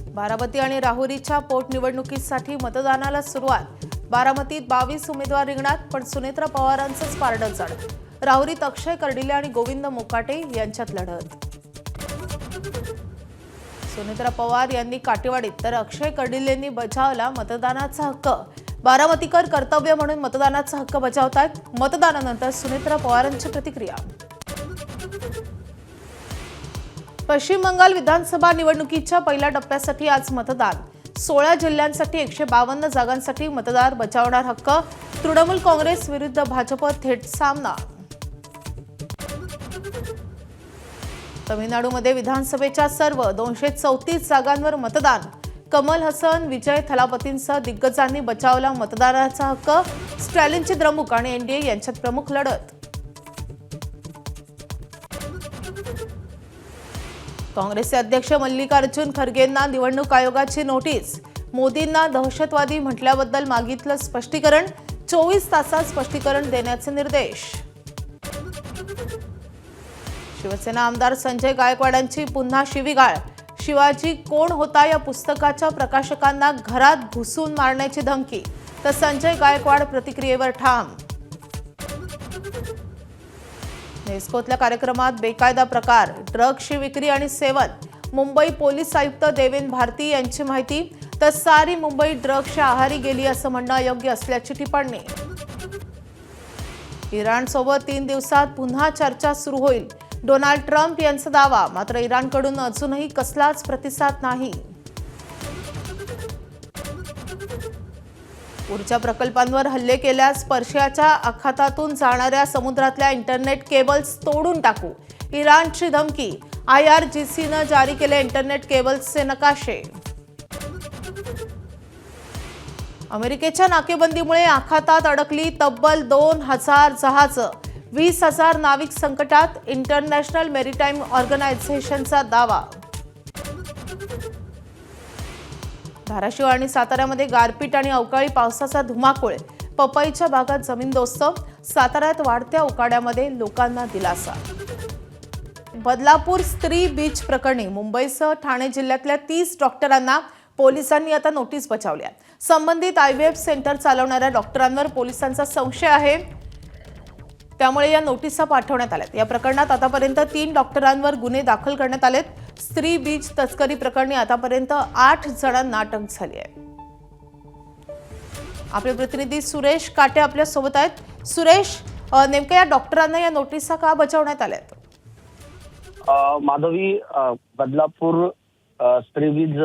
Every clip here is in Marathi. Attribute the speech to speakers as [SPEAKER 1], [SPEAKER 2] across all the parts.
[SPEAKER 1] बारामती आणि राहुरीच्या पोटनिवडणुकीसाठी मतदानाला सुरुवात। बारामतीत 22 उमेदवार रिंगणात, पण सुनेत्रा पवारांचंच पारडं जड। राहुरीत अक्षय कर्डिले आणि गोविंद मोकाटे यांच्यात लढत। सुनेत्रा पवार यांनी काटेवाडीत तर अक्षय कर्डिलेंनी बजावला मतदानाचा हक्क। बारामतीकर कर्तव्य म्हणून मतदानाचा हक्क बजावतात। मतदानानंतर सुनेत्रा पवारांची प्रतिक्रिया। पश्चिम बंगाल विधानसभा निवडणुकीच्या पहिल्या टप्प्यासाठी आज मतदान। 16 जिल्ह्यांसाठी 152 जागांसाठी मतदार बजावणार हक्क। तृणमूल काँग्रेस विरुद्ध भाजप थेट सामना। तमिळनाडूमध्ये विधानसभेच्या सर्व 234 जागांवर मतदान। कमल हसन, विजय थलापतींसह दिग्गजांनी बजावला मतदानाचा हक्क। स्टॅलिनची द्रमुक आणि एनडीए यांच्यात प्रमुख लढत। काँग्रेसचे अध्यक्ष मल्लिकार्जुन खरगेंना निवडणूक आयोगाची नोटीस। मोदींना दहशतवादी म्हटल्याबद्दल मागितलं स्पष्टीकरण। 24 तासात स्पष्टीकरण देण्याचे निर्देश। शिवसेना आमदार संजय गायकवाडांची पुन्हा शिवीगाळ। शिवाजी कोण होता या पुस्तकाच्या प्रकाशकांना घरात घुसून मारण्याची धमकी। तर संजय गायकवाड प्रतिक्रियेवर ठाम। नेस्कोतल्या कार्यक्रमात बेकायदा प्रकार, ड्रग्सची विक्री आणि सेवन। मुंबई पोलीस आयुक्त देवेन भारती यांची माहिती। तर सारी मुंबई ड्रग्सच्या आहारी गेली असं म्हणणं अयोग्य असल्याची टिप्पणी। इराणसोबत 3 दिवसात पुन्हा चर्चा सुरू होईल। डोनाल्ड ट्रम्प यांचा दावा, मात्र इराणकडून अजूनही कसलाच प्रतिसाद नाही। ऊर्जा प्रकल्पांवर हल्ले केल्यास पर्शियाच्या आखातातून जाणाऱ्या समुद्रातल्या इंटरनेट केबल्स तोडून टाकू। इराणची धमकी। IRGCनं जारी केले इंटरनेट केबल्सचे नकाशे। अमेरिकेच्या नाकेबंदीमुळे आखातात अडकली तब्बल 2000 जहाजं। 20,000 नाविक संकटात। इंटरनॅशनल मेरीटाईम ऑर्गनायझेशनचा दावा। धाराशिव आणि साताऱ्यामध्ये गारपीट आणि अवकाळी पावसाचा धुमाकूळ। पपईच्या भागात जमीनदोस्त। साताऱ्यात वाढत्या उकाड्यामध्ये लोकांना दिलासा। बदलापूर स्त्री बीच प्रकरणी मुंबईसह ठाणे जिल्ह्यातल्या 30 डॉक्टरांना पोलिसांनी आता नोटीस बजावली आहे। संबंधित IVF सेंटर चालवणाऱ्या डॉक्टरांवर पोलिसांचा संशय आहे, त्यामुळे या नोटिसा पाठवण्यात आल्यात। या प्रकरणात आतापर्यंत 3 डॉक्टरांवर गुन्हे दाखल करण्यात आलेत। स्त्री बीच तस्करी प्रकरणी आतापर्यंत 8 जणांना अटक झाली आहे। आपले प्रतिनिधी सुरेश काटे आपल्या सोबत आहेत। सुरेश, नेमक्या या डॉक्टरांना या नोटिसा का बजावण्यात आल्यात?
[SPEAKER 2] माधवी, बदलापूर स्त्री बीज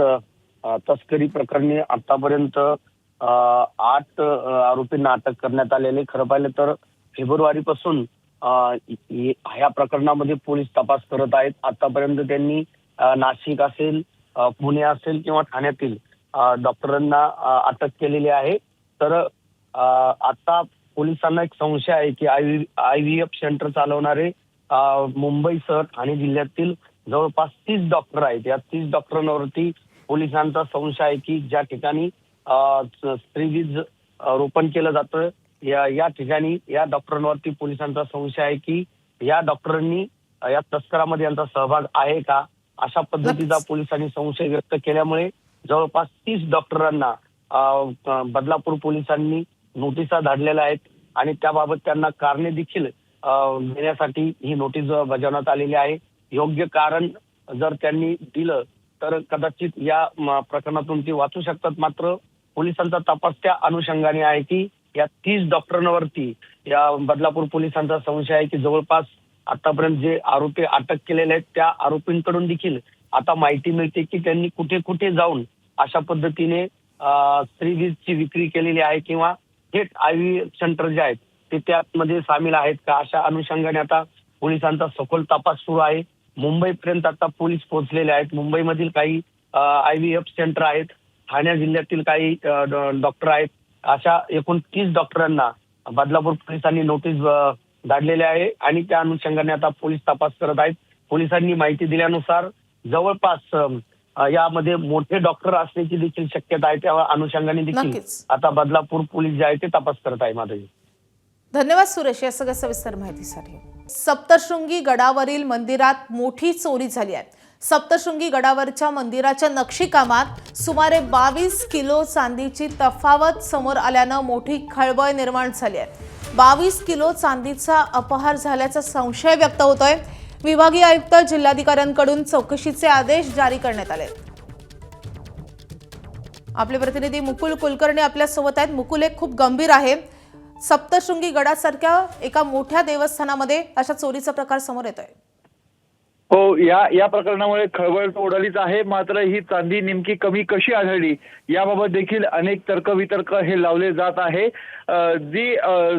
[SPEAKER 2] तस्करी प्रकरणी आतापर्यंत 8 आरोपींना अटक करण्यात आलेले। खरं पाहिलं तर फेब्रुवारीपासून ह्या प्रकरणामध्ये पोलीस तपास करत आहेत। आतापर्यंत त्यांनी नाशिक असेल, पुणे असेल किंवा ठाण्यातील डॉक्टरांना अटक केलेली आहे। तर आता पोलिसांना एक संशय आहे की IVF सेंटर चालवणारे मुंबईसह ठाणे जिल्ह्यातील जवळपास 30 डॉक्टर आहेत। या 30 डॉक्टरांवरती पोलिसांचा संशय आहे की ज्या ठिकाणी स्त्रीबीज रोपण केलं जातं या ठिकाणी या डॉक्टरांवरती पोलिसांचा संशय आहे की या डॉक्टरांनी या तस्करामध्ये यांचा सहभाग आहे का, अशा पद्धतीचा पोलिसांनी संशय व्यक्त केल्यामुळे जवळपास 30 डॉक्टरांना बदलापूर पोलिसांनी नोटिसा धाडलेल्या आहेत आणि त्याबाबत त्यांना कारणे देखील देण्यासाठी ही नोटीस बजावण्यात आलेली आहे। योग्य कारण जर त्यांनी दिलं तर कदाचित या प्रकरणातून ते वाचू शकतात। मात्र पोलिसांचा तपास त्या अनुषंगाने आहे की या 30 डॉक्टरांवरती या बदलापूर पोलिसांचा संशय आहे की जवळपास आतापर्यंत जे आरोपी अटक केलेले आहेत त्या आरोपींकडून देखील आता माहिती मिळते की त्यांनी कुठे कुठे जाऊन अशा पद्धतीने स्त्रीबीजची विक्री केलेली आहे किंवा थेट IVF सेंटर जे आहेत ते त्यामध्ये सामील आहेत का, अशा अनुषंगाने आता पोलिसांचा सखोल तपास सुरू आहे। मुंबईपर्यंत आता पोलीस पोहोचलेले आहेत। मुंबईमधील काही IVF सेंटर आहेत, ठाणे जिल्ह्यातील काही डॉक्टर आहेत। अशा एकूण 30 डॉक्टरांना बदलापूर पोलिसांनी नोटीस धाडलेली आहे आणि त्या अनुषंगाने आता पोलीस तपास करत आहेत। पोलिसांनी माहिती दिल्यानुसार जवळपास यामध्ये मोठे डॉक्टर असण्याची देखील शक्यता आहे। त्या अनुषंगाने देखील आता बदलापूर पोलीस जे आहे ते तपास करत आहे। माधवी,
[SPEAKER 1] धन्यवाद सुरेश या सगळ्या सविस्तर माहितीसाठी। सप्तशृंगी गडावरील मंदिरात मोठी चोरी झाली आहे। सप्तशृंगी गडावरच्या मंदिराच्या नक्षीकामात सुमारे 22 किलो चांदीची तफावत समोर आल्यानं मोठी खळबळ निर्माण झाली आहे. 22 किलो चांदीचा अपहार झाल्याचा संशय व्यक्त होतोय. विभागीय आयुक्त जिल्हाधिकाऱ्यांकडून चौकशीचे आदेश जारी करण्यात आले. आपले प्रतिनिधी मुकुल कुलकर्णी आपल्या सोबत आहेत. मुकुल, एक खूप गंभीर आहे. सप्तशृंगी गडासारख्या एका मोठ्या देवस्थानामध्ये अशा चोरीचा प्रकार समोर येतोय.
[SPEAKER 3] हो, या प्रकरणामुळे खळबळ उडालीच आहे. मात्र ही चांदी नेमकी कमी कशी आढळली याबाबत देखील अनेक तर्कवितर्क हे लावले जात आहे. जी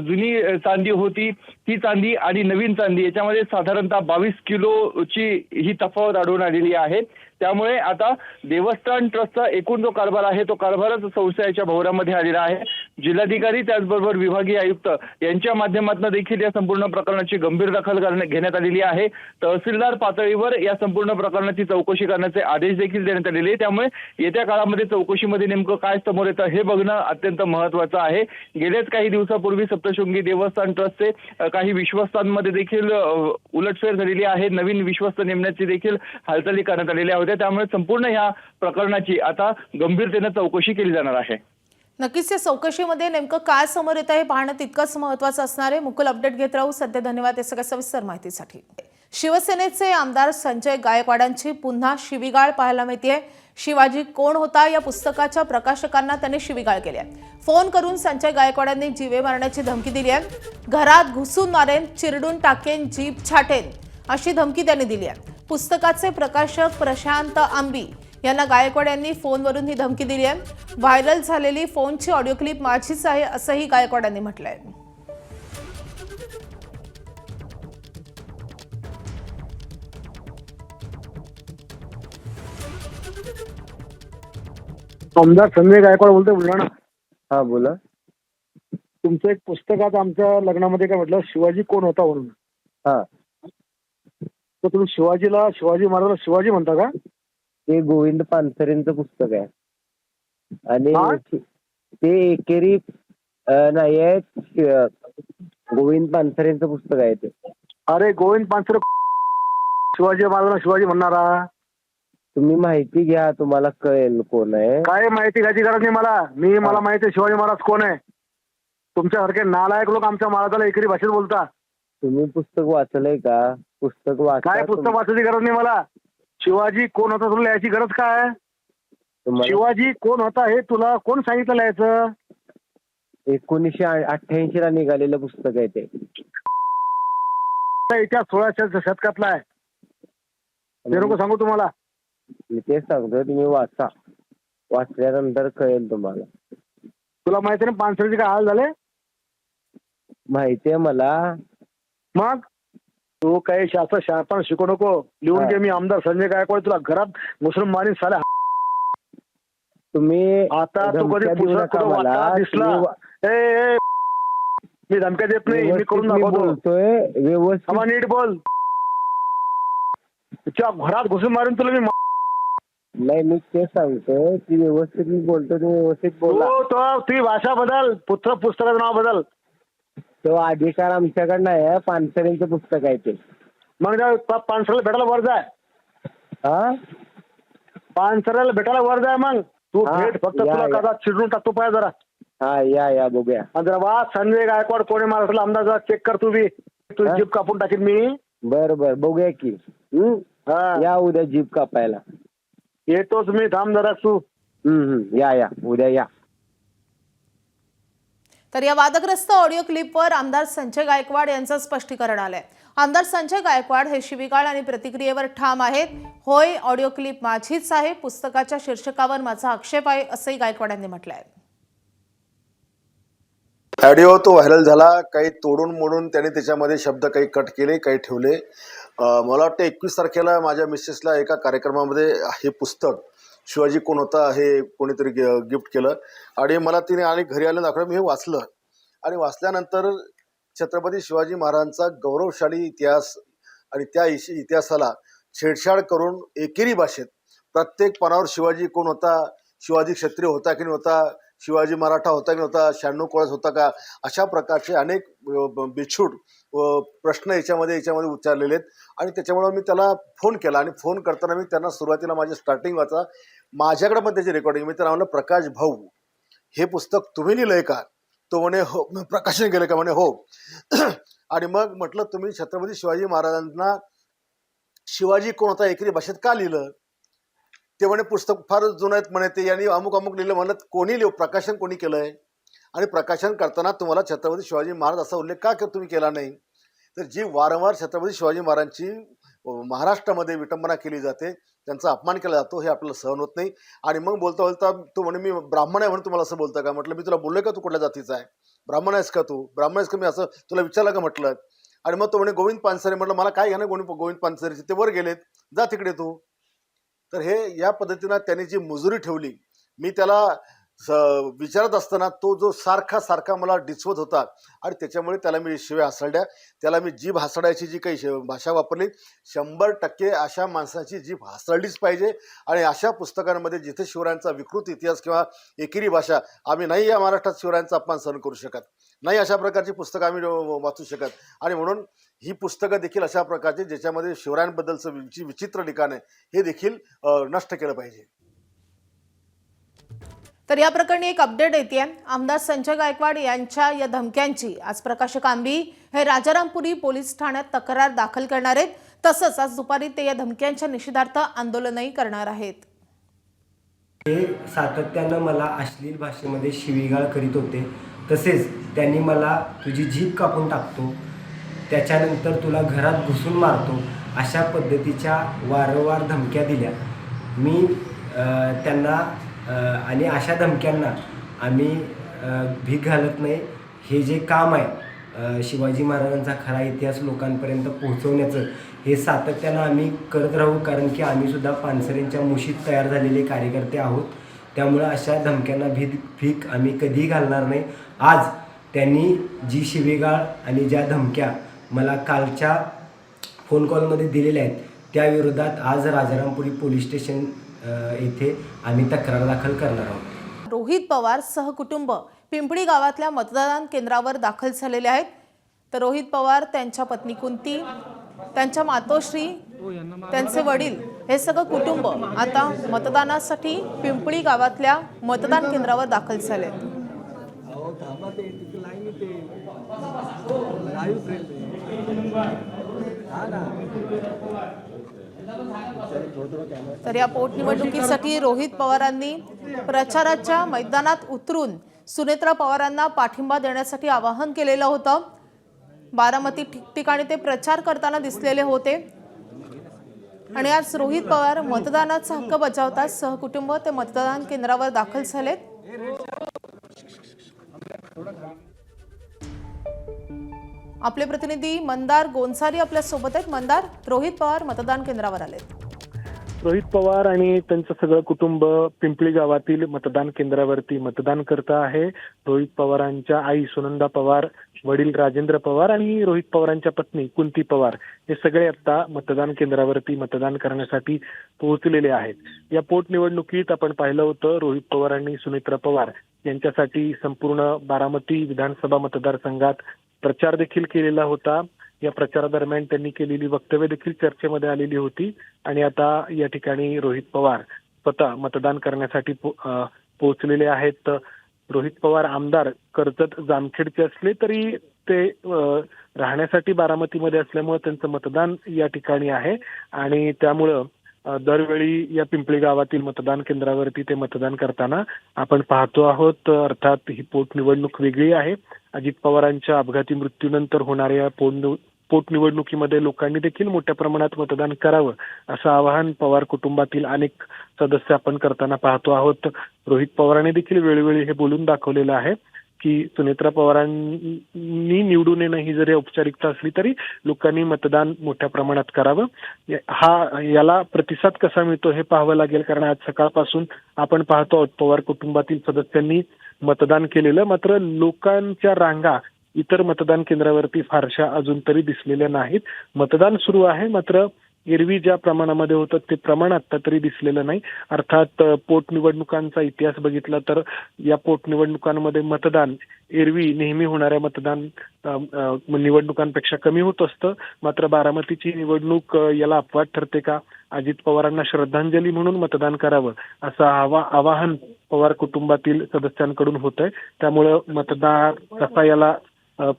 [SPEAKER 3] जुनी चांदी होती ती चांदी आणि नवीन चांदी याच्यामध्ये साधारणतः 22 किलोची ही तफावत आढळून आलेली आहे. त्यामुळे आता देवस्थान ट्रस्टचा एकूण जो कारभार आहे तो कारभारच संशयाच्या भोवऱ्यामध्ये आलेला आहे. जिल्हाधिकारी त्याचबरोबर विभागीय आयुक्त यांच्या माध्यमातून देखील या संपूर्ण प्रकरणाची गंभीर दखल घेण्यात आलेली आहे. तहसीलदार पातळीवर या संपूर्ण प्रकरणाची चौकशी करण्याचे आदेश देखील देण्यात आलेले. त्यामुळे येत्या काळामध्ये चौकशीमध्ये नेमकं काय समोर येतं हे बघणं अत्यंत महत्त्वाचं आहे. गेल्याच काही दिवसापूर्वी सप्तशृंगी देवस्थान ट्रस्टचे काही विश्वस्तांमध्ये देखील उलटफेर झालेली आहे. नवीन विश्वस्त नेमण्याची देखील हालचाली करण्यात आलेल्या होत्या. त्यामुळे संपूर्ण या प्रकरणाची आता गंभीरतेने चौकशी केली जाणार आहे.
[SPEAKER 1] नक्कीच या चौकशीमध्ये नेमकं काय समोर येतं हे पाहणं तितकंच महत्त्वाचं असणार आहे. मुकुल, अपडेट घेत राहू. सध्या धन्यवाद या सगळ्या सविस्तर माहितीसाठी. शिवसेनेचे आमदार संजय गायकवाडांची पुन्हा शिवीगाळ पाहायला मिळतेय. शिवाजी कोण होता या पुस्तकाच्या प्रकाशकांना त्यांनी शिवीगाळ केली आहे. फोन करून संजय गायकवाडांनी जीवे मारण्याची धमकी दिली आहे. घरात घुसून मारेन, चिरडून टाकेन, जीभ छाटेन अशी धमकी त्यांनी दिली आहे. पुस्तकाचे प्रकाशक प्रशांत आंबी यांना गायकवाड यांनी फोनवरून ही धमकी दिली आहे. व्हायरल झालेली फोनची ऑडिओ क्लिप माझीच आहे असंही गायकवाडांनी म्हटलंय.
[SPEAKER 4] आमदार संजय गायकवाड बोलतोय बुलढाणा.
[SPEAKER 3] हा, बोला.
[SPEAKER 4] तुमचं एक पुस्तकात आमच्या लग्नामध्ये काय म्हटलं, शिवाजी कोण होता म्हणून.
[SPEAKER 3] हा,
[SPEAKER 4] तर तुम्ही शिवाजी महाराजांना शिवाजी म्हणता का?
[SPEAKER 5] ते गोविंद पानसरेंचं पुस्तक आहे आणि
[SPEAKER 4] हा?
[SPEAKER 5] ते एकेरी नाही आहे, गोविंद पानसरेंचं पुस्तक आहे ते.
[SPEAKER 4] अरे गोविंद पानसरे शिवाजी महाराजांना शिवाजी म्हणणारा.
[SPEAKER 5] तुम्ही माहिती घ्या, तुम्हाला कळेल कोण आहे.
[SPEAKER 4] काय माहिती घ्यायची गरज नाही मला माहिती आहे शिवाजी महाराज कोण आहे. तुमच्यासारखे नालायक लोक आमच्या महाराजाला एकेरी भाषेत बोलता.
[SPEAKER 5] तुम्ही पुस्तक वाचलंय का? पुस्तक
[SPEAKER 4] काय पुस्तक वाचायची गरज नाही मला. शिवाजी कोण होता तुला लिहायची गरज काय? शिवाजी कोण होता हे तुला कोण सांगितलं लिहायचं?
[SPEAKER 5] 1988 ला निघालेलं पुस्तक आहे ते.
[SPEAKER 4] इतिहास 16व्या शतकातला आहे. ते नको सांगू तुम्हाला.
[SPEAKER 5] मी तेच सांगतोय, तुम्ही वाचा. वाचल्यानंतर कळेल तुम्हाला.
[SPEAKER 4] तुला माहिती ना पानसरेचे काय हाल झाले?
[SPEAKER 5] माहितीये मला.
[SPEAKER 4] मग तू काही शासन शिकू नको. लिहून घे, मी आमदार संजय गायकवाड तुला घरात मुस्लिम मारीन साल्या.
[SPEAKER 5] तुम्ही
[SPEAKER 4] आता तू कधी पुस्तक कुठं वाचताना दिसला? ए मी धमक्या देत नाही, मी करून दाखवतो.
[SPEAKER 5] बोलतोय व्यवस्थित.
[SPEAKER 4] आम्हा नीट बोल. तुझ्या घरात घुसून मारून तुला मी.
[SPEAKER 5] नाही, मी तेच सांगतोय की व्यवस्थित मी बोलतो, तुम्ही व्यवस्थित बोला.
[SPEAKER 4] तुझी भाषा बदल, पुस्तकाचं नाव बदल.
[SPEAKER 5] तो अधिकार आमच्याकडे आहे. पानसरेंचं पुस्तक आहे ते.
[SPEAKER 4] मग पानसरेला भेटायला वर जाय.
[SPEAKER 5] हा,
[SPEAKER 4] पानसरेला भेटायला वर जाय. मग तू भेट, फक्त तुला कदा चिडून टाकतो पाय जरा.
[SPEAKER 5] हा, या बघूया.
[SPEAKER 4] जरा वा संजय गायकवाड कोणी महाराष्ट्राला आमदार जरा चेक कर तू बी. तुझी जीप कापून टाकीन मी.
[SPEAKER 5] बर बघूया की. या उद्या जीप कापायला.
[SPEAKER 4] येतोच मी, थांब जरा तू.
[SPEAKER 5] या उद्या या.
[SPEAKER 1] तर या वादग्रस्त ऑडिओ क्लिपवर आमदार संजय गायकवाड यांचं स्पष्टीकरण आलंय. आमदार संजय गायकवाड हे शिवीगाळ आणि प्रतिक्रियेवर ठाम आहेत. होय, ऑडिओ क्लिप माझीच आहे. पुस्तकाच्या शीर्षकावर माझा आक्षेप आहे असंही गायकवाड यांनी म्हटलंय.
[SPEAKER 6] ऑडिओ तो व्हायरल झाला. काही तोडून मोडून त्याने त्याच्यामध्ये शब्द काही कट केले, काही ठेवले. मला वाटतं 21 तारखेला माझ्या मिसेसला एका कार्यक्रमामध्ये हे पुस्तक शिवाजी कोण होता हे कोणीतरी गिफ्ट केलं आणि मला तिने आणि घरी आलं दाखवलं. मी हे वाचलं आणि वाचल्यानंतर छत्रपती शिवाजी महाराजांचा गौरवशाली इतिहास आणि त्या इतिहासाला छेडछाड करून एकेरी भाषेत प्रत्येक पानावर शिवाजी कोण होता, शिवाजी क्षत्रिय होता की नव्हता, शिवाजी मराठा होता की नव्हता, 96 कोळस होता का, अशा प्रकारचे अनेक बिछूट प्रश्न याच्यामध्ये विचारलेले आहेत आणि त्याच्यामुळं मी त्याला फोन केला आणि फोन करताना मी त्यांना सुरुवातीला माझे स्टार्टिंग वाचा माझ्याकडे पण त्याची रेकॉर्डिंग मी त्यांना म्हणलं प्रकाश भाऊ हे पुस्तक तुम्ही लिहिलंय का? तो म्हणे हो. प्रकाशन केलं का? म्हणे हो. आणि मग म्हटलं तुम्ही छत्रपती शिवाजी महाराजांना शिवाजी कोण होता एकरी भाषेत का लिहिलं? ते म्हणे पुस्तक फार जुनं आहेत म्हणे ते यांनी अमुक अमुक लिहिलं. म्हणलं कोणी प्रकाशन कोणी केलंय आणि प्रकाशन करताना तुम्हाला छत्रपती शिवाजी महाराज असा उल्लेख का तुम्ही केला नाही? तर जी वारंवार छत्रपती शिवाजी महाराजांची महाराष्ट्रामध्ये विटंबना केली जाते, त्यांचा अपमान केला जातो, हे आपल्याला सहन होत नाही. आणि मग बोलता बोलता तो म्हणे मी ब्राह्मण आहे म्हणून तुम्हाला असं बोलतं का? म्हटलं मी तुला बोललोय का तू कुठल्या जातीचा आहे? ब्राह्मण आहेस का तू? ब्राह्मण आहेस का? मी असं तुला विचारलं का म्हटलं? आणि मग तो म्हणे गोविंद पानसरे. म्हटलं मला काय घ्या ना गोविंद पानसरेची, ते वर गेलेत, जा तिकडे तू. तर हे या पद्धतीनं त्यांनी जी मुजुरी ठेवली, मी त्याला विचारत असताना तो जो सारखा मला डिसवत होता आणि त्याच्यामुळे त्याला मी शिव्या हासड्या, त्याला मी जीभ हासडायची जी काही भाषा वापरली, 100% अशा माणसाची जीभ हासडलीच पाहिजे. आणि अशा पुस्तकांमध्ये जिथे शिवरायांचा विकृत इतिहास किंवा एकेरी भाषा, आम्ही नाही या महाराष्ट्रात शिवरायांचा अपमान सहन करू शकत नाही, अशा प्रकारची पुस्तकं आम्ही वाचू शकत. आणि म्हणून ही पुस्तकं देखील अशा प्रकारची ज्याच्यामध्ये शिवरायांबद्दलचं जी विचित्र लिखाण आहे हे देखील नष्ट केलं पाहिजे.
[SPEAKER 1] तर या प्रकरणी एक अपडेट येते. आमदार संजय गायकवाड यांच्या या धमक्यांची आज प्रकाश कांबी हे राजारामपुरी पोलीस ठाण्यात तक्रार दाखल करणार आहेत. तसंच आज दुपारी ते या धमक्यांच्या निषेधार्थ आंदोलनही करणार आहेत.
[SPEAKER 7] ते सातत्यानं मला अश्लील भाषेमध्ये शिवीगाळ करीत होते. तसेच त्यांनी मला तुझी जीभ कापून टाकतो, त्याच्यानंतर तुला घरात घुसून मारतो, अशा पद्धतीच्या वारंवार धमक्या दिल्या. मी त्यांना आणि अशा धमक्यांना आम्ही भीक घालत नाही. हे जे काम आहे शिवाजी महाराजांचा खरा इतिहास लोकांपर्यंत पोहोचवण्याचं, हे सातत्यानं आम्ही करत राहू, कारण की आम्ही सुद्धा पानसरेंच्या मुशीत तयार झालेले कार्यकर्ते आहोत. त्यामुळं अशा धमक्यांना भीक आम्ही कधीही घालणार नाही. आज त्यांनी जी शिवीगाळ आणि ज्या धमक्या मला कालच्या फोन कॉलमध्ये दिलेल्या आहेत, त्या विरोधात आज राजारामपुरी पोलीस स्टेशन येथे आम्ही तक्रार दाखल करणार आहोत.
[SPEAKER 1] रोहित पवार सहकुटुंब पिंपळी गावातल्या मतदान केंद्रावर दाखल झालेले आहेत. तर रोहित पवार, त्यांच्या पत्नी कुंती, त्यांच्या मातोश्री, त्यांचे वडील हे सगळं कुटुंब आता मतदानासाठी पिंपळी गावातल्या मतदान केंद्रावर दाखल झाले. तर या पोटनिवडणुकीसाठी रोहित पवारांनी प्रचाराच्या मैदानात उतरून सुनेत्रा पवारांना पाठिंबा देण्यासाठी आवाहन केलेलं होतं. बारामती ठिकठिकाणी ते प्रचार करताना दिसलेले होते. आणि आज रोहित पवार मतदानाचा हक्क बजावतात सहकुटुंब ते मतदान केंद्रावर दाखल झालेत. आपले प्रतिनिधी मंदार गोन्सारी आपल्या सोबत आहेत. मंदार, रोहित पवार मतदान केंद्रावर आलेत.
[SPEAKER 8] रोहित पवार आणि त्यांचं सगळं कुटुंब पिंपळी गावातील मतदान केंद्रावरती मतदान करत आहे. रोहित पवारांच्या आई सुनंदा पवार, वडील राजेंद्र पवार आणि रोहित पवारांच्या पत्नी कुंती पवार हे सगळे आता मतदान केंद्रावरती मतदान करण्यासाठी पोहोचलेले आहेत. या पोटनिवडणुकीत आपण पाहिलं होतं, रोहित पवार आणि सुनेत्रा पवार यांच्यासाठी संपूर्ण बारामती विधानसभा मतदारसंघात प्रचार देखील केलेला होता. या प्रचारादरम्यान त्यांनी केलेली वक्तव्य देखील चर्चेमध्ये आलेली होती. आणि आता या ठिकाणी रोहित पवार स्वतः मतदान करण्यासाठी पोहोचलेले आहेत. रोहित पवार आमदार कर्जत जामखेडचे असले तरी ते राहण्यासाठी बारामतीमध्ये असल्यामुळे त्यांचं मतदान या ठिकाणी आहे. आणि त्यामुळं दरवेळी या पिंपळी गावातील मतदान केंद्रावरती ते मतदान करताना आपण पाहतो आहोत. अर्थात ही पोटनिवडणूक वेगळी आहे. अजित पवारांच्या अपघाती मृत्यूनंतर होणाऱ्या पोटनिवडणुकीमध्ये लोकांनी देखील मोठ्या प्रमाणात मतदान करावं असं आवाहन पवार कुटुंबातील अनेक सदस्य आपण करताना पाहतो आहोत. रोहित पवारांनी देखील वेळोवेळी हे बोलून दाखवलेलं आहे की सुनेत्रा पवारांनी निवडून येणं ही जरी औपचारिकता असली तरी लोकांनी मतदान मोठ्या प्रमाणात करावं. याला प्रतिसाद कसा मिळतो हे पाहावं लागेल, कारण आज सकाळपासून आपण पाहतो आहोत पवार कुटुंबातील सदस्यांनी मतदान केलेलं, मात्र लोकांच्या रांगा इतर मतदान केंद्रावरती फारशा अजून तरी दिसलेल्या नाहीत. मतदान सुरू आहे, मात्र एरवी ज्या प्रमाणामध्ये होतं ते प्रमाण आता तरी दिसलेलं नाही. अर्थात पोटनिवडणुकांचा इतिहास बघितला तर या पोटनिवडणुकांमध्ये मतदान एरवी नेहमी होणाऱ्या निवडणुकांपेक्षा कमी होत असतं. मात्र बारामतीची निवडणूक याला अपवाद ठरते का? अजित पवारांना श्रद्धांजली म्हणून मतदान करावं असं आवाहन पवार कुटुंबातील सदस्यांकडून होत आहे. त्यामुळं मतदार कसा याला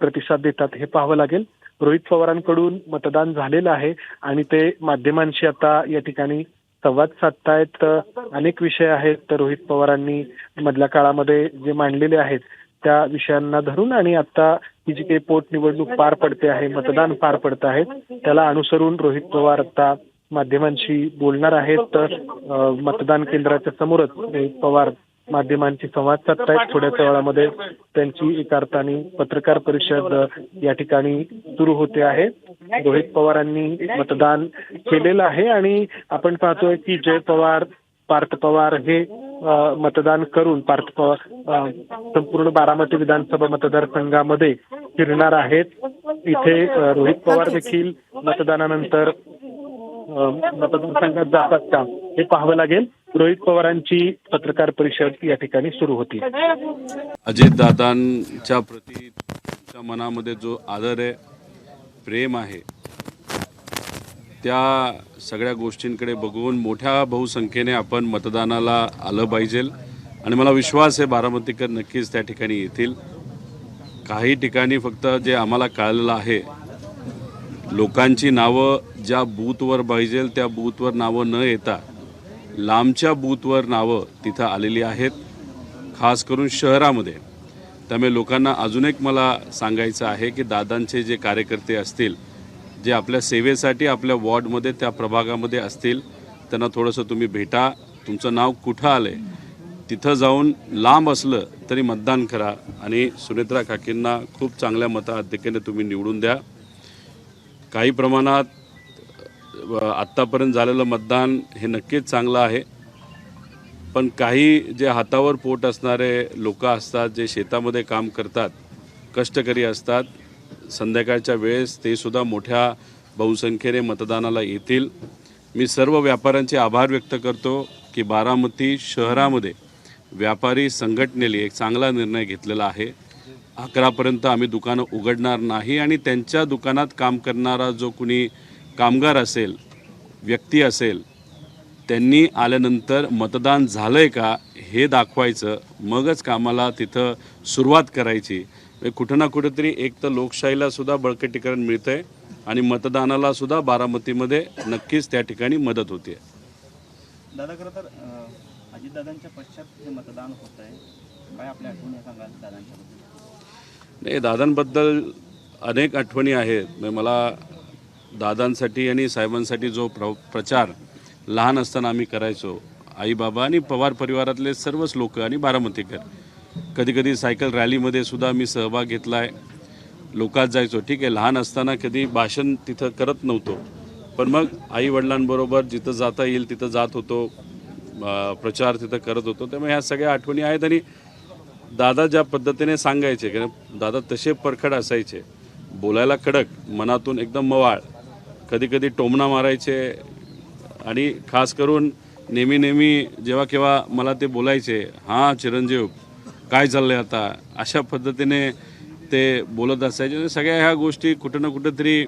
[SPEAKER 8] प्रतिसाद देतात हे पाहावं लागेल. रोहित पवारांकडून मतदान झालेलं आहे आणि ते माध्यमांशी आता या ठिकाणी संवाद साधतायत. अनेक विषय आहेत तर रोहित पवारांनी मधल्या काळामध्ये जे मांडलेले आहेत त्या विषयांना धरून आणि आता ही जी काही पोटनिवडणूक पार पडते आहे, मतदान पार पडत आहे, त्याला अनुसरून रोहित पवार आता माध्यमांशी बोलणार आहेत. तर मतदान केंद्राच्या समोरच रोहित पवार माध्यमांशी संवाद साधतायत. थोड्याच वेळामध्ये त्यांची एका अर्थाने पत्रकार परिषद या ठिकाणी सुरू होते आहे. रोहित पवारांनी मतदान केलेलं आहे आणि आपण पाहतोय की जय पवार, पार्थ पवार हे मतदान करून पार्थ पवार संपूर्ण बारामती विधानसभा मतदारसंघामध्ये फिरणार आहेत. इथे रोहित पवार देखील मतदानानंतर मतदारसंघात जातात का हे पाहावं लागेल. रोहित पवारांची पत्रकार परिषद या ठिकाणी सुरू होती.
[SPEAKER 9] अजितदादांच्या प्रती तुमच्या मनामध्ये जो आदर आहे, प्रेम आहे, त्या सगळ्या गोष्टींकडे बघून मोठ्या बहुसंख्येने आपण मतदानाला आलं पाहिजे आणि मला विश्वास आहे बारामतीकर नक्कीच त्या ठिकाणी येतील. काही ठिकाणी फक्त जे आम्हाला कळलेलं आहे, लोकांची नावं ज्या बूथवर पाहिजे त्या बूथवर नावं न येता लांबच्या बूथवर नावं तिथं आलेली आहेत, खास करून शहरामध्ये. त्यामुळे लोकांना अजून एक मला सांगायचं आहे की दादांचे जे कार्यकर्ते असतील, जे आपल्या सेवेसाठी आपल्या वॉर्डमध्ये त्या प्रभागामध्ये असतील, त्यांना थोडंसं तुम्ही भेटा. तुमचं नाव कुठं आलं आहे तिथं जाऊन लांब असलं तरी मतदान करा आणि सुनेत्रा काकींना खूप चांगल्या मताधिक्याने तुम्ही निवडून द्या. काही प्रमाणात आत्तापर्यंत झालेलं मतदान हे नक्कीच चांगलं आहे, पण काही जे हातावर पोट असणारे लोक असतात, जे शेतामध्ये काम करतात, कष्टकरी असतात, संध्याकाळच्या वेळेस ते सुद्धा मोठ्या बहुसंख्येने मतदानाला येतील. मी सर्व व्यापाऱ्यांचे आभार व्यक्त करतो की बारामती शहरामध्ये व्यापारी संघटनेने एक चांगला निर्णय घेतलेला आहे. 11पर्यंत आम्ही दुकानं उघडणार नाही आणि त्यांच्या दुकानात काम करणारा जो कुणी कामगार असेल, व्यक्ती असेल, त्यांनी आल्यानंतर मतदान झालं आहे का हे दाखवायचं, मगच कामाला तिथं सुरुवात करायची. कुठं ना कुठेतरी एक तर लोकशाहीलासुद्धा बळकटीकरण मिळतं आहे आणि मतदानालासुद्धा बारामतीमध्ये नक्कीच त्या ठिकाणी मदत होते.
[SPEAKER 10] दादा, खरं तर अजितदादांच्या पश्चात जे मतदान होत आहे, काय आपल्या आठवणी सांगाल दादांच्याबद्दल?
[SPEAKER 9] नाही, दादांबद्दल अनेक आठवणी आहेत. मला दादांसाठी आणि साहेबांसाठी जो प्रचार लहान असताना आम्ही करायचो, आई बाबा आणि पवार परिवारातले सर्वच लोक आणि बारामतीकर, कधीकधी सायकल रॅलीमध्ये सुद्धा मी सहभाग घेतला आहे. लोकात जायचो. ठीक आहे, लहान असताना कधी भाषण तिथं करत नव्हतो, पण मग आईवडिलांबरोबर जिथं जाता येईल तिथं जात होतो, प्रचार तिथं करत होतो. त्यामुळे ह्या सगळ्या आठवणी आहेत. आणि दादा ज्या पद्धतीने सांगायचे की दादा तसे परखड असायचे, बोलायला कडक, मनातून एकदम मवाळ, कधीकधी टोमणा मारायचे आणि खास करून नेहमी जेव्हा केव्हा मला ते बोलायचे, हां चिरंजीव काय चाललंय आता, अशा पद्धतीने ते बोलत असायचे. सगळ्या ह्या गोष्टी कुठं ना कुठंतरी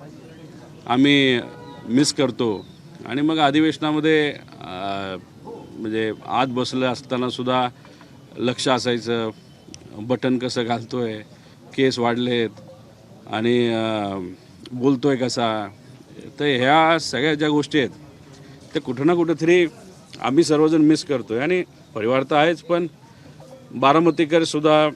[SPEAKER 9] आम्ही मिस करतो. आणि मग अधिवेशनामध्ये म्हणजे आत बसलं असताना सुद्धा लक्ष असायचं, बटन कसं घालतोय, केस वाढलेत आणि बोलतोय कसा. तर ह्या सगळ्या ज्या गोष्टी आहेत ते कुठं ना कुठंतरी आम्ही सर्वजण मिस करतोय. आणि परिवार तर आहेच, पण बारामतीकरसुद्धा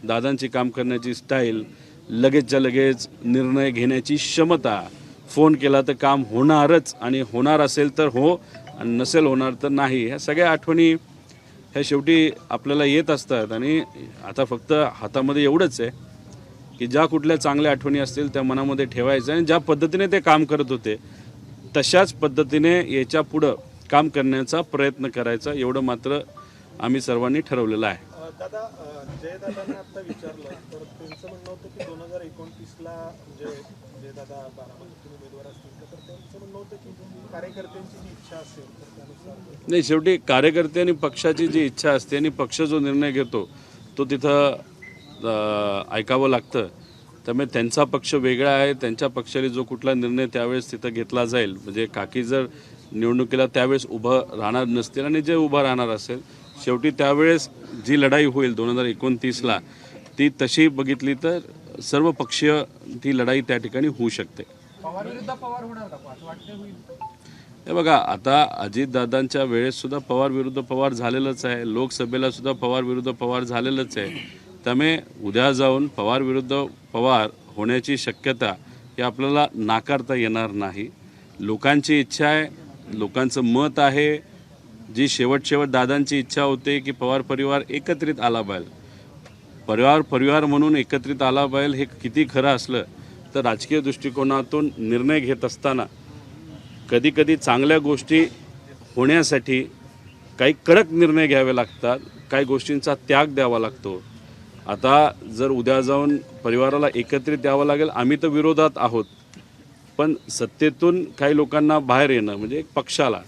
[SPEAKER 9] दादांची काम करण्याची स्टाईल, लगेचच्या लगेच निर्णय घेण्याची क्षमता, फोन केला तर काम होणारच आणि होणार असेल तर हो आणि नसेल होणार तर नाही. ह्या सगळ्या आठवणी ह्या शेवटी आपल्याला येत असतात. आणि आता फक्त हातामध्ये एवढंच आहे की ज्या कुठल्या चांगल्या आठवणी असतील त्या मनामध्ये ठेवायचं आणि ज्या पद्धतीने ते काम करत होते तशाच पद्धतीने याच्या पुढं काम करण्याचा प्रयत्न करायचा, एवढं मात्र आम्ही सर्वांनी ठरवलेलं आहे.
[SPEAKER 11] दादा, जयदादांना आता विचारलं तर त्यांचं म्हणणं होतं की 2029ला म्हणजे जयदादा बारामतीतून उमेदवार असतील तर त्यांचं म्हणणं होतं की कार्यकर्त्यांची जी इच्छा असेल तर त्यानुसार
[SPEAKER 9] नाही, शेवटी कार्यकर्ते आणि पक्षाची जी इच्छा असते आणि पक्ष जो निर्णय घेतो तो तिथं ऐकावं लागतं. त्यामुळे त्यांचा पक्ष वेगळा आहे, त्यांच्या पक्षाने जो कुठला निर्णय त्यावेळेस तिथं घेतला जाईल, म्हणजे काकी जर निवडणुकीला त्यावेळेस उभं राहणार नसतील आणि जे उभं राहणार असेल, शेवटी त्यावेळेस जी लढाई होईल 2029ला ती तशी बघितली तर सर्व पक्षीय ती लढाई त्या ठिकाणी होऊ शकते. हे बघा, आता अजितदादांच्या वेळेस सुद्धा पवार विरुद्ध पवार झालेलंच आहे, लोकसभेला सुद्धा पवार विरुद्ध पवार झालेलंच आहे. त्यामुळे उद्या जाऊन पवार विरुद्ध पवार होण्याची शक्यता ही आपल्याला नाकारता येणार नाही. लोकांची इच्छा आहे, लोकांचं मत आहे. जी शेवट दादांची इच्छा होते की पवार परिवार एकत्रित आला पाहिजे, परिवार म्हणून एकत्रित आला पाहिजे. हे किती खरं असलं तर राजकीय दृष्टिकोनातून निर्णय घेत असताना कधी चांगल्या गोष्टी होण्यासाठी काही कडक निर्णय घ्यावे लागतात, काही गोष्टींचा त्याग द्यावा लागतो. आता जर उद्या जाऊन परिवाराला एकत्रित यावं लागेल, आम्ही तर विरोधात आहोत, पण सत्तेतून काही लोकांना बाहेर येणं म्हणजे एक पक्षाला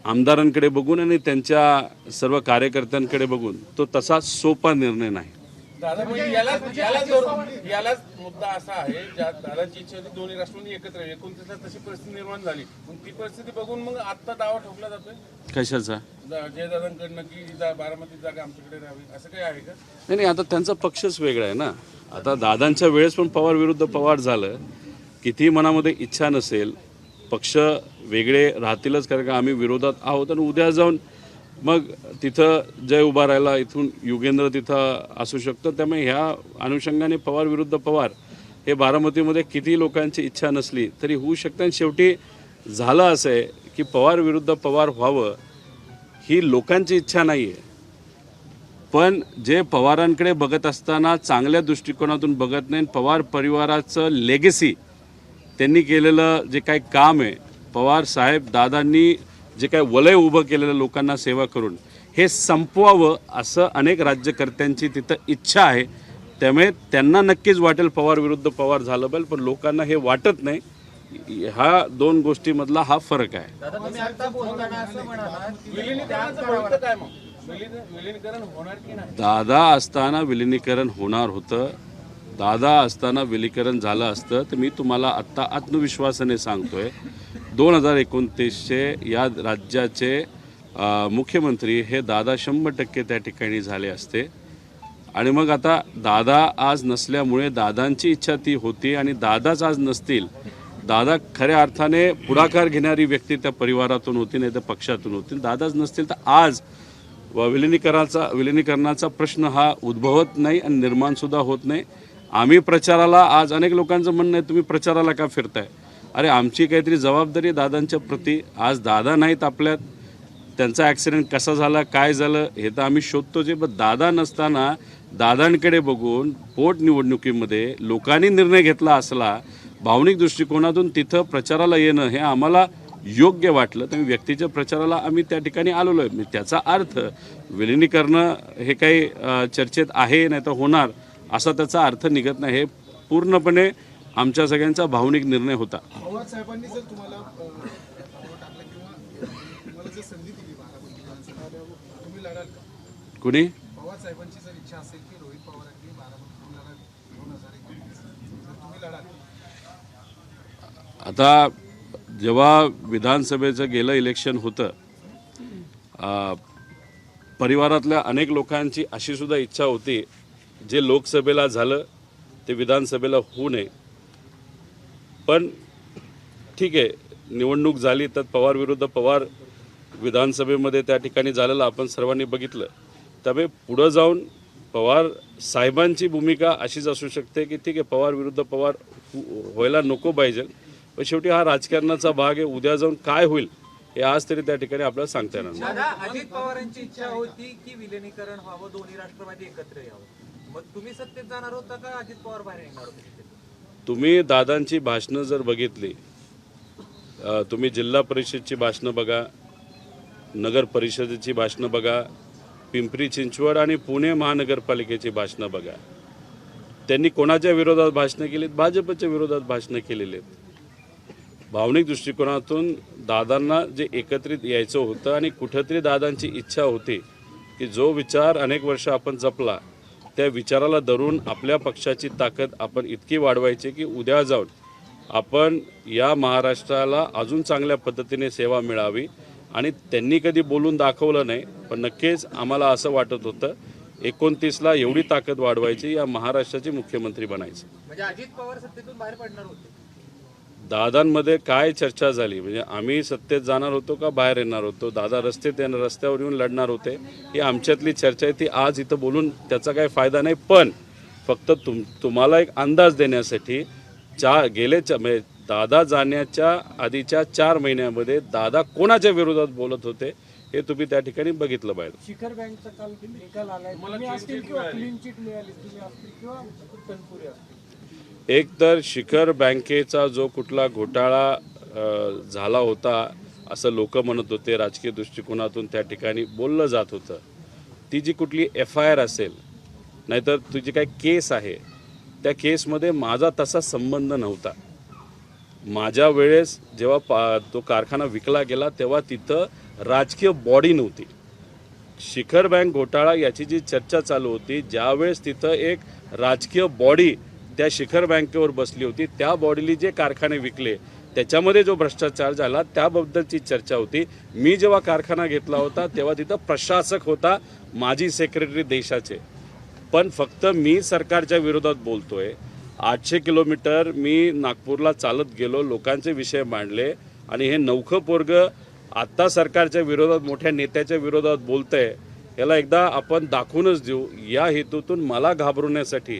[SPEAKER 9] आमदारांकडे बघून आणि त्यांच्या सर्व कार्यकर्त्यांकडे बघून तो तसा सोपा निर्णय नाही.
[SPEAKER 12] दादा म्हणजे यालाच मुद्दा असा आहे, ज्या दादाची इच्छा होती दोन्ही राष्ट्रांनी एकत्र 29ला तशी परिस्थिती निर्माण झाली, पण ती परिस्थिती बघून मग आता दावा ठोकला जातोय
[SPEAKER 9] कशाचा?
[SPEAKER 12] जयदादांकडनं की बारामती जागा आमच्याकडे राहावी असं काही आहे का?
[SPEAKER 9] नाही, आता त्यांचा पक्षच वेगळा आहे ना. आता दादांच्या वेळेस पण पवार विरुद्ध पवार झालं. किती मनामध्ये इच्छा नसेल, पक्ष वेगळे राहतीलच, कारण का आम्ही विरोधात आहोत. आणि उद्या जाऊन मग तिथं जय उभा राहिला, इथून युगेंद्र तिथं असू शकतं. त्यामुळे ह्या अनुषंगाने पवार विरुद्ध पवार हे बारामतीमध्ये किती लोकांची इच्छा नसली तरी होऊ शकतं. आणि शेवटी झालं असं आहे की पवार विरुद्ध पवार व्हावं ही लोकांची इच्छा नाही आहे, पण जे पवारांकडे बघत असताना चांगल्या दृष्टिकोनातून बघत नाही, पवार परिवाराचं लेगेसी त्यांनी केलेलं जे काही काम आहे, पवार साहेब दादांनी जे काही वलय उभं केलेलं लोकांना सेवा करून हे संपवावं असं अनेक राज्यकर्त्यांची तिथं इच्छा आहे. त्यामुळे त्यांना नक्कीच वाटेल पवार विरुद्ध पवार झालं पाहिजे, पण लोकांना हे वाटत नाही. ह्या दोन गोष्टीमधला हा फरक आहे. दादा असताना विलिनीकरण होणार होतं. दादा असताना विलीकरण झालं असतं तर मी तुम्हाला आत्ता आत्मविश्वासाने सांगतोय 2029चे या राज्याचे मुख्यमंत्री हे दादा 100% त्या ठिकाणी झाले असते. आणि मग आता दादा आज नसल्यामुळे दादांची इच्छा ती होती आणि दादाच आज नसतील, दादा खऱ्या अर्थाने पुढाकार घेणारी व्यक्ती त्या परिवारातून होती, नाही तर पक्षातून होती. दादाच नसतील तर आज विलिनीकरणाचा प्रश्न हा उद्भवत नाही आणि निर्माणसुद्धा होत नाही. आम्ही प्रचाराला, आज अनेक लोकांचं म्हणणं आहे तुम्ही प्रचाराला का फिरताय? अरे आमची काहीतरी जबाबदारी दादांच्या प्रती. आज दादा नाहीत आपल्यात, त्यांचा ॲक्सिडेंट कसा झाला, काय झालं हे तर आम्ही शोधतो. जे पण दादा नसताना दादांकडे बघून पोटनिवडणुकीमध्ये लोकांनी निर्णय घेतला असला, भावनिक दृष्टिकोनातून तिथं प्रचाराला येणं हे आम्हाला योग्य वाटलं. तर व्यक्तीच्या प्रचाराला आम्ही त्या ठिकाणी आलेलो आहे. त्याचा अर्थ विलिनीकरण हे काही चर्चेत आहे नाही तर होणार असा त्याचा अर्थ निघत नाही. हे पूर्णपणे आमच्या सगळ्यांचा भावनिक निर्णय होता.
[SPEAKER 11] पवार साहेबांनी जर तुम्हाला टाकलं किंवा तुम्हाला जर संधी दिली तुम्ही लढाल का?
[SPEAKER 9] कुणी?
[SPEAKER 11] पवार साहेबांची जर इच्छा असेल की रोहित पवारांनी बारामतीतून लढावी 2021 तुम्ही लढाल?
[SPEAKER 9] आता जेव्हा विधानसभेचं गेलं इलेक्शन होतं, परिवारातल्या अनेक लोकांची अशी सुद्धा इच्छा होती जे लोकसभेला झालं ते विधानसभेला होऊ नये. पण ठीक आहे, निवडणूक झाली तर पवार विरुद्ध पवार विधानसभेमध्ये त्या ठिकाणी झालेलं आपण सर्वांनी बघितलं. त्यामुळे पुढं जाऊन पवार साहेबांची भूमिका अशीच असू शकते की ठीक आहे पवार विरुद्ध पवार व्हायला नको पाहिजे, पण शेवटी हा राजकारणाचा भाग आहे. उद्या जाऊन काय होईल हे आज तरी त्या ठिकाणी आपल्याला सांगता येणार नाही.
[SPEAKER 13] अजित पवारांची इच्छा होती की विलिनीकरण व्हावं, दोन्ही राष्ट्रवादी एकत्र यावं. मग तुम्ही सत्तेत जाणार होता का अजित पवार बाहेर येणार होते?
[SPEAKER 9] तुम्ही दादांची भाषणं जर बघितली, तुम्ही जिल्हा परिषदची भाषणं बघा, नगर परिषदेची भाषणं बघा, पिंपरी चिंचवड आणि पुणे महानगरपालिकेची भाषणं बघा. त्यांनी कोणाच्या विरोधात भाषणं केलीत? भाजपच्या विरोधात भाषणं केलेली आहेत. भावनिक दृष्टिकोनातून दादांना जे एकत्रित यायचं होतं आणि कुठंतरी दादांची इच्छा होती की जो विचार अनेक वर्ष आपण जपला त्या विचाराला धरून आपल्या पक्षाची ताकद आपण इतकी वाढवायची की उद्या जाऊन आपण या महाराष्ट्राला अजून चांगल्या पद्धतीने सेवा मिळावी. आणि त्यांनी कधी बोलून दाखवलं नाही, पण नक्कीच आम्हाला असं वाटत होतं 29ला एवढी ताकद वाढवायची, या महाराष्ट्राचे मुख्यमंत्री बनायचे.
[SPEAKER 13] म्हणजे अजित पवार सत्तेतून बाहेर पडणार होते.
[SPEAKER 9] दादांमध्ये काय चर्चा झाली, म्हणजे आम्ही सत्तेत जाणार होतो का बाहेर येणार होतो, दादा रस्त्यावर येऊन लढणार होते, ही आमच्यातली चर्चा आहे. ती आज इथं बोलून त्याचा काही फायदा नाही. पण फक्त तुम्हाला एक अंदाज देण्यासाठी म्हणजे दादा जाण्याच्या आधीच्या 4 महिन्यामध्ये दादा कोणाच्या विरोधात बोलत होते हे तुम्ही त्या ठिकाणी बघितलं पाहिजे.
[SPEAKER 14] शिखर बँकचा काल निकाल आलाय, तुम्ही असतील किंवा क्लीन चिट मिळाली, तुम्ही असतील किंवा तनपुरे असतील.
[SPEAKER 9] एक तर शिखर बँकेचा जो कुठला घोटाळा झाला होता असं लोक म्हणत होते, राजकीय दृष्टिकोनातून त्या ठिकाणी बोललं जात होतं. ती जी कुठली FIR असेल नाहीतर तुझी काय केस आहे, त्या केसमध्ये माझा तसा संबंध नव्हता. माझ्या वेळेस जेव्हा तो कारखाना विकला गेला तेव्हा तिथं राजकीय बॉडी नव्हती. शिखर बँक घोटाळा याची जी चर्चा चालू होती, ज्यावेळेस तिथं एक राजकीय बॉडी त्या शिखर बँकेवर बसली होती, त्या बॉडीने जे कारखाने विकले त्याच्यामध्ये जो भ्रष्टाचार झाला त्याबद्दलची चर्चा होती. मी जेव्हा कारखाना घेतला होता तेव्हा तिथं प्रशासक होता, माजी सेक्रेटरी देशाचे. पण फक्त मी सरकारच्या विरोधात बोलतोय. 800 किलोमीटर मी नागपूरला चालत गेलो, लोकांचे विषय मांडले, आणि हे नवखं पोरगं आत्ता सरकारच्या विरोधात मोठ्या नेत्याच्या विरोधात बोलतंय. याला एकदा आपण दाखवूनच देऊ. या हेतूतून मला घाबरवण्यासाठी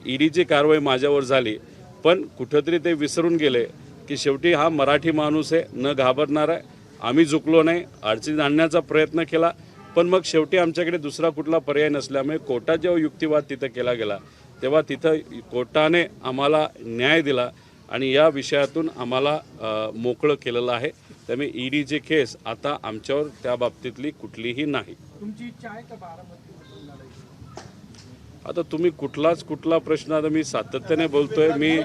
[SPEAKER 9] ईडीची कारवाई माझ्यावर झाली. पण कुठंतरी ते विसरून गेले की शेवटी हा मराठी माणूस आहे, न घाबरणार आहे. आम्ही झुकलो नाही, अडचणीत आणण्याचा प्रयत्न केला, पण मग शेवटी आमच्याकडे दुसरा कुठला पर्याय नसल्यामुळे कोर्टात जेव्हा युक्तिवाद तिथं केला गेला तेव्हा तिथं कोर्टाने आम्हाला न्याय दिला आणि या विषयातून आम्हाला मोकळं केलेलं आहे. त्यामुळे ईडीची केस आता आमच्यावर त्या बाबतीतली कुठलीही नाही.
[SPEAKER 14] तुमची इच्छा आहे का बारामतीमधून लढायची?
[SPEAKER 9] आता तुम्ही कुठला प्रश्न, आता मी सातत्याने बोलतोय. मी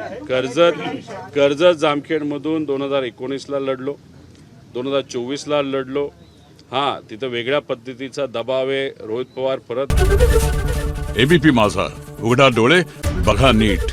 [SPEAKER 9] कर्जत जामखेडमधून 2019ला लढलो, 2024ला लढलो. हां, तिथं वेगळ्या पद्धतीचा दबाव आहे. रोहित पवार परत.
[SPEAKER 15] ABP माझा, उघडा डोळे बघा नीट.